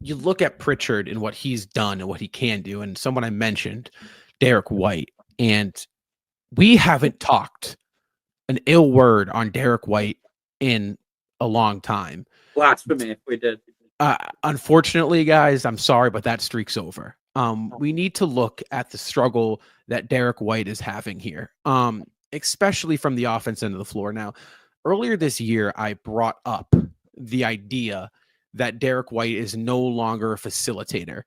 you look at Pritchard and what he's done and what he can do, and someone I mentioned, Derrick White, and we haven't talked an ill word on Derrick White in a long time. Blasphemy if we did. Unfortunately, guys, I'm sorry, but that streak's over. We need to look at the struggle that Derrick White is having here, especially from the offense end of the floor. Now, earlier this year, I brought up the idea that Derrick White is no longer a facilitator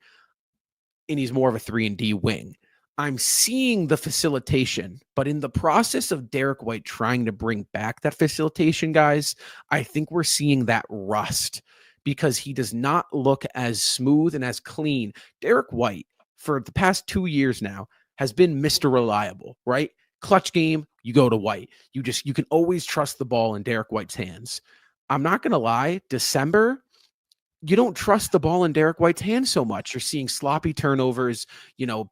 and he's more of a 3-and-D wing. I'm seeing the facilitation, but in the process of Derrick White trying to bring back that facilitation, guys, I think we're seeing that rust because he does not look as smooth and as clean. Derrick White, for the past 2 years now, has been Mr. Reliable, right? Clutch game, you go to White. You can always trust the ball in Derrick White's hands. I'm not going to lie, December, you don't trust the ball in Derrick White's hands so much. You're seeing sloppy turnovers,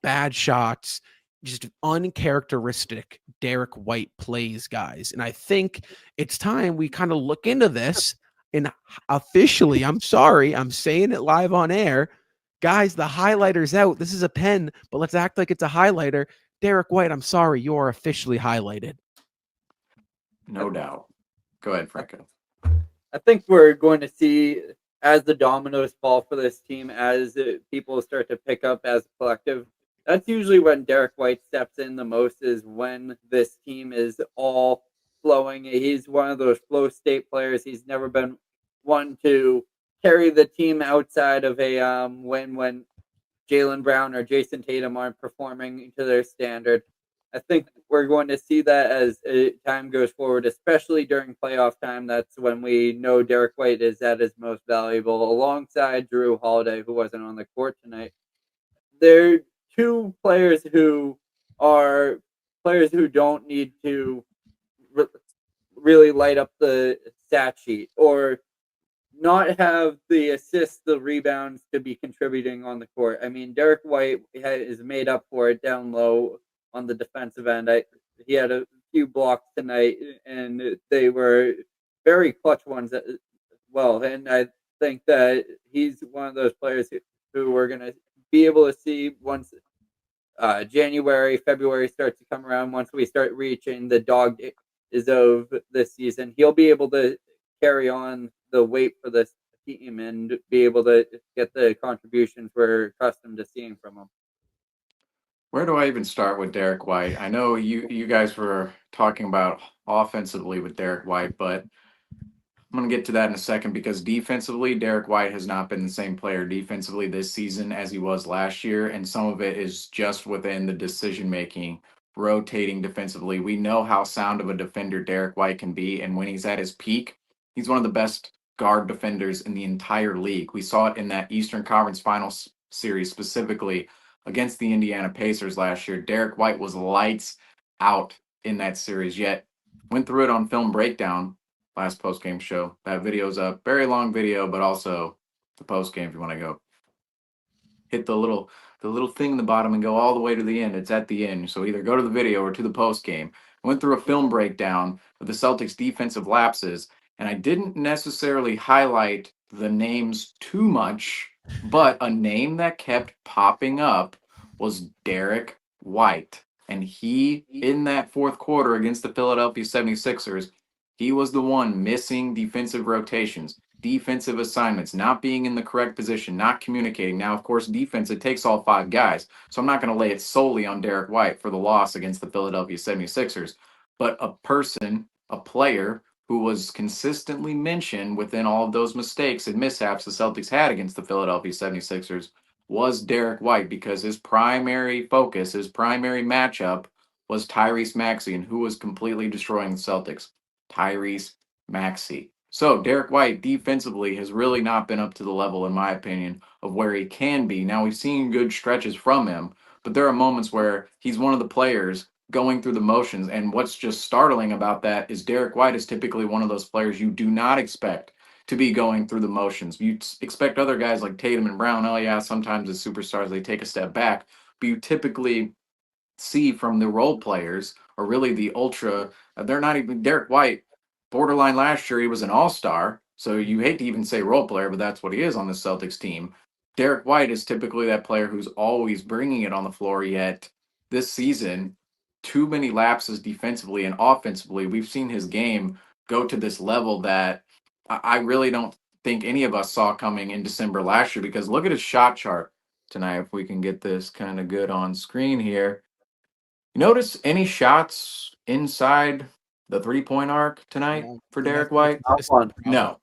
bad shots, just uncharacteristic Derrick White plays, guys. And I think it's time we kind of look into this and officially, I'm sorry, I'm saying it live on air. Guys, the highlighter's out. This is a pen, but let's act like it's a highlighter. Derrick White, I'm sorry, you are officially highlighted. No doubt. Go ahead, Franco. I think we're going to see, as the dominoes fall for this team, as people start to pick up as a collective, that's usually when Derrick White steps in the most, is when this team is all flowing. He's one of those flow state players. He's never been one to carry the team outside of a when Jaylen Brown or Jason Tatum aren't performing to their standard. I think we're going to see that as time goes forward, especially during playoff time. That's when we know Derrick White is at his most valuable, alongside Drew Holiday, who wasn't on the court tonight. They're two players who are players who don't need to really light up the stat sheet or not have the assists, the rebounds to be contributing on the court. I mean, Derrick White is made up for it down low on the defensive end. He had a few blocks tonight, and they were very clutch ones as well. And I think that he's one of those players who we're going to be able to see once January, February starts to come around, once we start reaching the dog days of this season. He'll be able to carry on the weight for this team and be able to get the contributions we're accustomed to seeing from him. Where do I even start with Derrick White? I know you guys were talking about offensively with Derrick White, but I'm going to get to that in a second because defensively, Derrick White has not been the same player defensively this season as he was last year, and some of it is just within the decision-making, rotating defensively. We know how sound of a defender Derrick White can be, and when he's at his peak, he's one of the best guard defenders in the entire league. We saw it in that Eastern Conference Finals series specifically against the Indiana Pacers last year. Derrick White was lights out in that series, yet went through it on Film Breakdown last post-game show. That video's up. Very long video, but also the post-game if you want to go. Hit the little thing in the bottom and go all the way to the end. It's at the end. So either go to the video or to the post-game. I went through a film breakdown of the Celtics' defensive lapses, and I didn't necessarily highlight the names too much, but a name that kept popping up was Derrick White. And he, in that fourth quarter against the Philadelphia 76ers, he was the one missing defensive rotations, defensive assignments, not being in the correct position, not communicating. Now, of course, defense, it takes all 5 guys. So I'm not going to lay it solely on Derrick White for the loss against the Philadelphia 76ers. But a player who was consistently mentioned within all of those mistakes and mishaps the Celtics had against the Philadelphia 76ers was Derrick White, because his primary focus, his primary matchup was Tyrese Maxey, and who was completely destroying the Celtics? Tyrese Maxey. So Derrick White defensively has really not been up to the level, in my opinion, of where he can be. Now, we've seen good stretches from him, but there are moments where he's one of the players going through the motions. And what's just startling about that is Derrick White is typically one of those players you do not expect to be going through the motions. You expect other guys like Tatum and Brown, oh yeah, sometimes as superstars they take a step back, but you typically see from the role players, or really the ultra, they're not even Derrick White. Borderline last year, he was an all-star. So you hate to even say role player, but that's what he is on the Celtics team. Derrick White is typically that player who's always bringing it on the floor, yet this season, too many lapses defensively and offensively. We've seen his game go to this level that I really don't think any of us saw coming in December last year, because look at his shot chart tonight. If we can get this kind of good on screen here. You notice any shots inside the 3-point arc tonight for And Derrick that's the White? consistent problem. No.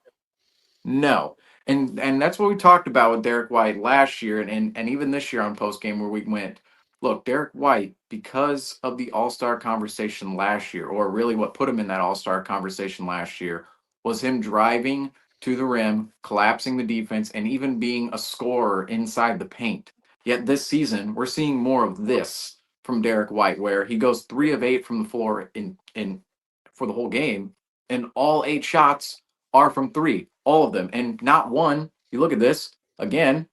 No. And that's what we talked about with Derrick White last year and even this year on postgame, where we went, look, Derrick White, because of the All-Star conversation last year, or really what put him in that All-Star conversation last year, was him driving to the rim, collapsing the defense, and even being a scorer inside the paint. Yet this season, we're seeing more of this from Derrick White, where he goes 3 of 8 from the floor in for the whole game, and all 8 shots are from 3, all of them. And not one, you look at this again,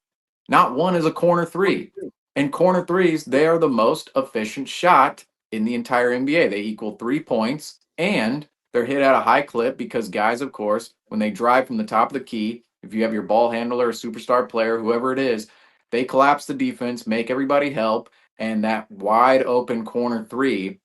not one is a corner 3. And corner threes, they are the most efficient shot in the entire NBA. They equal 3 points, and they're hit at a high clip because guys, of course, when they drive from the top of the key, if you have your ball handler, a superstar player, whoever it is, they collapse the defense, make everybody help, and that wide open corner 3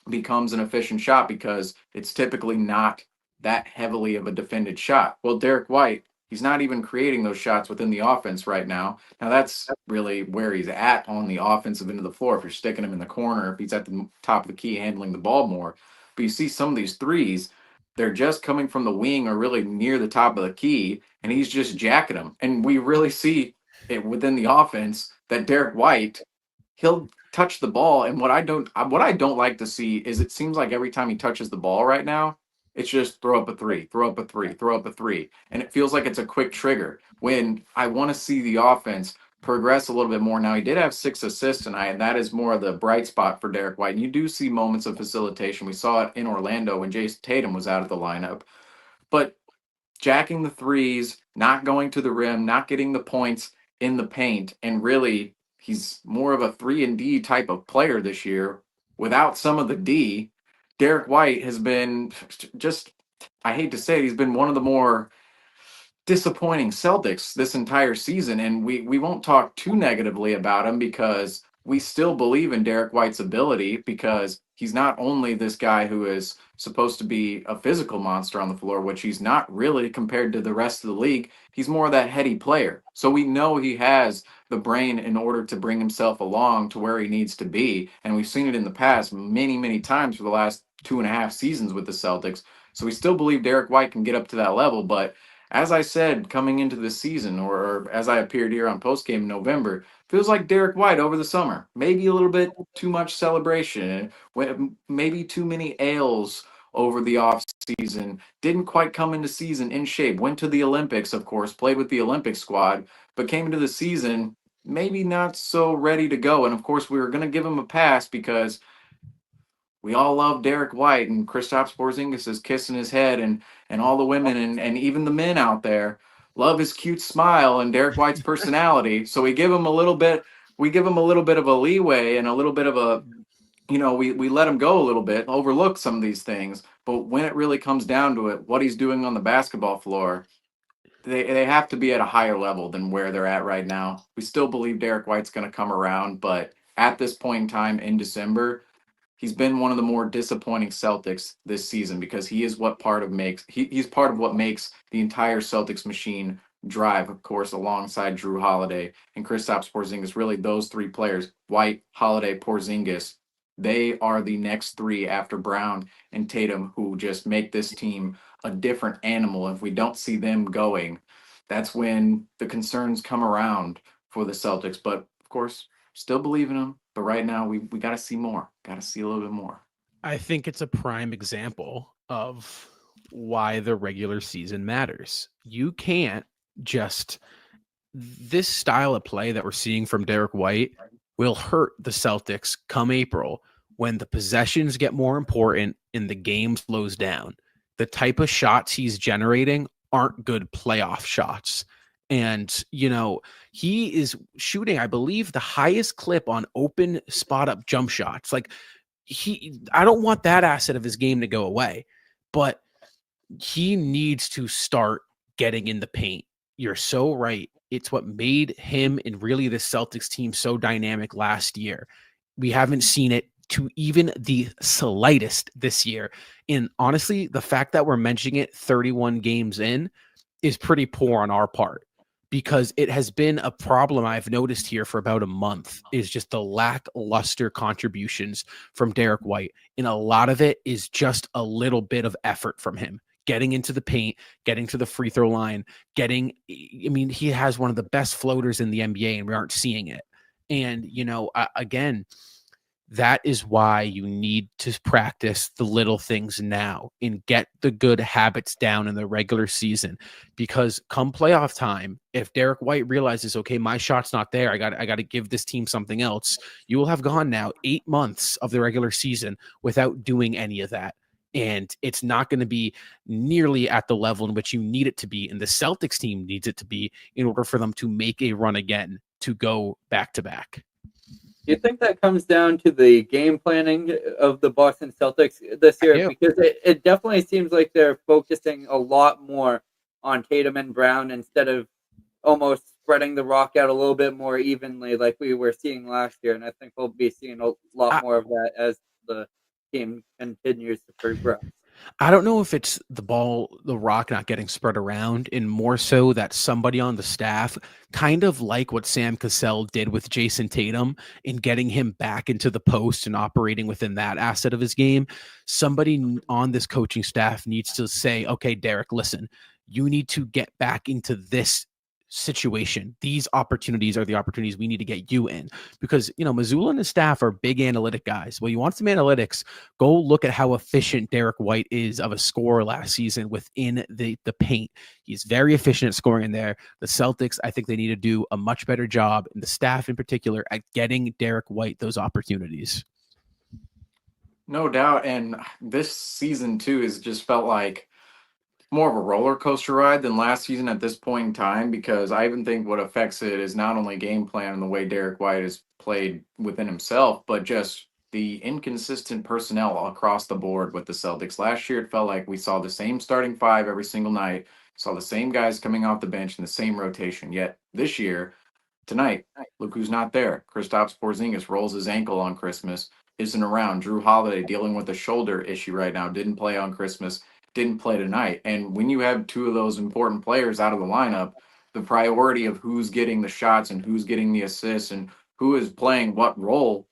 becomes an efficient shot because it's typically not that heavily of a defended shot. Well, Derrick White, he's not even creating those shots within the offense right now. Now, that's really where he's at on the offensive end of the floor. If you're sticking him in the corner, if he's at the top of the key handling the ball more. But you see some of these threes, they're just coming from the wing or really near the top of the key, and he's just jacking them. And we really see it within the offense that Derrick White, he'll touch the ball, and what I don't like to see is it seems like every time he touches the ball right now, it's just throw up a 3, throw up a 3, throw up a 3, and it feels like it's a quick trigger. When I want to see the offense progress a little bit more. Now, he did have 6 assists tonight, and that is more of the bright spot for Derrick White. And you do see moments of facilitation. We saw it in Orlando when Jason Tatum was out of the lineup, but jacking the threes, not going to the rim, not getting the points in the paint, and really he's more of a 3 and D type of player this year without some of the D. Derrick White has been just, I hate to say it, he's been one of the more disappointing Celtics this entire season, and we won't talk too negatively about him because we still believe in Derrick White's ability, because he's not only this guy who is supposed to be a physical monster on the floor, which he's not really compared to the rest of the league. He's more of that heady player. So we know he has the brain in order to bring himself along to where he needs to be. And we've seen it in the past many, many times for the last 2.5 seasons with the Celtics. So we still believe Derrick White can get up to that level, but as I said, coming into this season, or as I appeared here on postgame in November, feels like Derrick White over the summer. Maybe a little bit too much celebration, maybe too many ales over the off season. Didn't quite come into season in shape. Went to the Olympics, of course, played with the Olympic squad, but came into the season maybe not so ready to go. And of course, we were going to give him a pass because we all love Derrick White, and Kristaps Porzingis is kissing his head, and all the women and even the men out there love his cute smile and Derrick White's personality. So we give him a little bit of a leeway and a little bit of a, we let him go a little bit, overlook some of these things. But when it really comes down to it, what he's doing on the basketball floor, they have to be at a higher level than where they're at right now. We still believe Derrick White's going to come around, but at this point in time in December, he's been one of the more disappointing Celtics this season, because he is what part of makes he's part of what makes the entire Celtics machine drive, of course, alongside Drew Holiday and Kristaps Porzingis. Really, those 3 players, White, Holiday, Porzingis, they are the next 3 after Brown and Tatum, who just make this team a different animal. If we don't see them going, that's when the concerns come around for the Celtics. But of course, still believe in them. But right now, we got to see more. Got to see a little bit more. I think it's a prime example of why the regular season matters. You can't just, this style of play that we're seeing from Derrick White will hurt the Celtics come April when the possessions get more important and the game slows down. The type of shots he's generating aren't good playoff shots. And, he is shooting, I believe, the highest clip on open spot up jump shots. Like, I don't want that asset of his game to go away, but he needs to start getting in the paint. You're so right. It's what made him and really the Celtics team so dynamic last year. We haven't seen it to even the slightest this year. And honestly, the fact that we're mentioning it 31 games in is pretty poor on our part, because it has been a problem I've noticed here for about a month, is just the lackluster contributions from Derrick White. And a lot of it is just a little bit of effort from him getting into the paint, getting to the free throw line, he has one of the best floaters in the NBA and we aren't seeing it. And, again, that is why you need to practice the little things now and get the good habits down in the regular season. Because come playoff time, if Derrick White realizes, okay, my shot's not there, I got to give this team something else, you will have gone now 8 months of the regular season without doing any of that. And it's not going to be nearly at the level in which you need it to be, and the Celtics team needs it to be, in order for them to make a run again to go back to back. Do you think that comes down to the game planning of the Boston Celtics this year? Because it definitely seems like they're focusing a lot more on Tatum and Brown instead of almost spreading the rock out a little bit more evenly like we were seeing last year. And I think we'll be seeing a lot more of that as the game continues to progress. I don't know if it's the rock not getting spread around, and more so that somebody on the staff, kind of like what Sam Cassell did with Jason Tatum in getting him back into the post and operating within that asset of his game. Somebody on this coaching staff needs to say, okay, Derrick, listen, you need to get back into this situation. These opportunities are the opportunities we need to get you in, because Mazzulla and his staff are big analytic guys. Well, you want some analytics, go look at how efficient Derrick White is of a scorer last season within the paint. He's very efficient at scoring in there. The Celtics, I think they need to do a much better job, and the staff in particular, at getting Derrick White those opportunities. No doubt. And this season too has just felt like more of a roller coaster ride than last season at this point in time, because I even think what affects it is not only game plan and the way Derrick White has played within himself, but just the inconsistent personnel across the board with the Celtics. Last year, it felt like we saw the same starting five every single night, saw the same guys coming off the bench in the same rotation. Yet this year, tonight, look who's not there. Kristaps Porzingis rolls his ankle on Christmas, isn't around. Drew Holiday dealing with a shoulder issue right now, didn't play on Christmas, didn't play tonight. And when you have two of those important players out of the lineup, the priority of who's getting the shots and who's getting the assists and who is playing what role,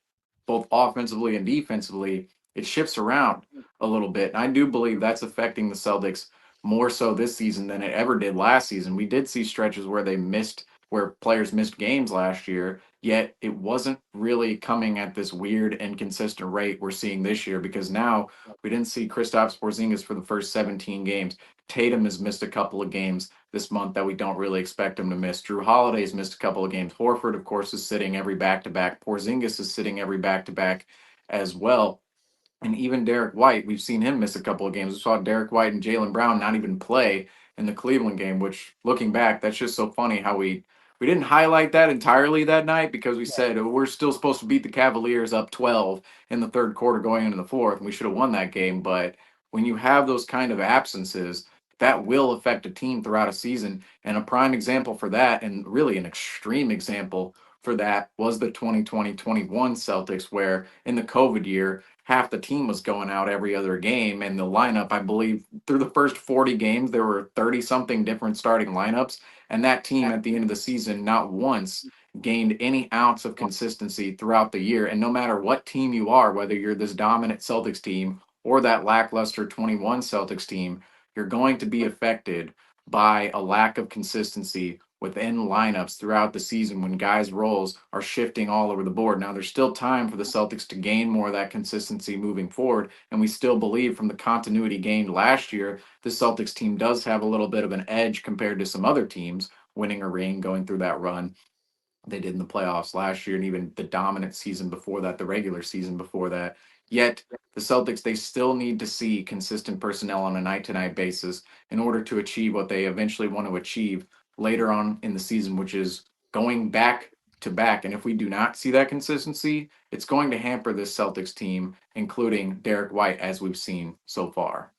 both offensively and defensively, it shifts around a little bit. And I do believe that's affecting the Celtics more so this season than it ever did last season. We did see stretches where players missed games last year, yet it wasn't really coming at this weird and consistent rate we're seeing this year, because now we didn't see Kristaps Porzingis for the first 17 games. Tatum has missed a couple of games this month that we don't really expect him to miss. Drew Holiday's missed a couple of games. Horford, of course, is sitting every back-to-back. Porzingis is sitting every back-to-back as well. And even Derrick White, we've seen him miss a couple of games. We saw Derrick White and Jaylen Brown not even play in the Cleveland game, which, looking back, that's just so funny how we didn't highlight that entirely that night, because we said we're still supposed to beat the Cavaliers up 12 in the third quarter going into the fourth, and we should have won that game. But when you have those kind of absences, that will affect a team throughout a season. And a prime example for that, and really an extreme example for that, was the 2020-21 Celtics, where in the COVID year, half the team was going out every other game. And the lineup, I believe, through the first 40 games, there were 30-something different starting lineups. And that team at the end of the season not once gained any ounce of consistency throughout the year. And no matter what team you are, whether you're this dominant Celtics team or that lackluster 21 Celtics team, you're going to be affected by a lack of consistency within lineups throughout the season when guys' roles are shifting all over the board. Now, there's still time for the Celtics to gain more of that consistency moving forward, and we still believe from the continuity gained last year, the Celtics team does have a little bit of an edge compared to some other teams winning a ring, going through that run they did in the playoffs last year, and even the dominant season before that, the regular season before that. Yet the Celtics, they still need to see consistent personnel on a night-to-night basis in order to achieve what they eventually want to achieve later on in the season, which is going back to back. And if we do not see that consistency, it's going to hamper this Celtics team, including Derrick White, as we've seen so far.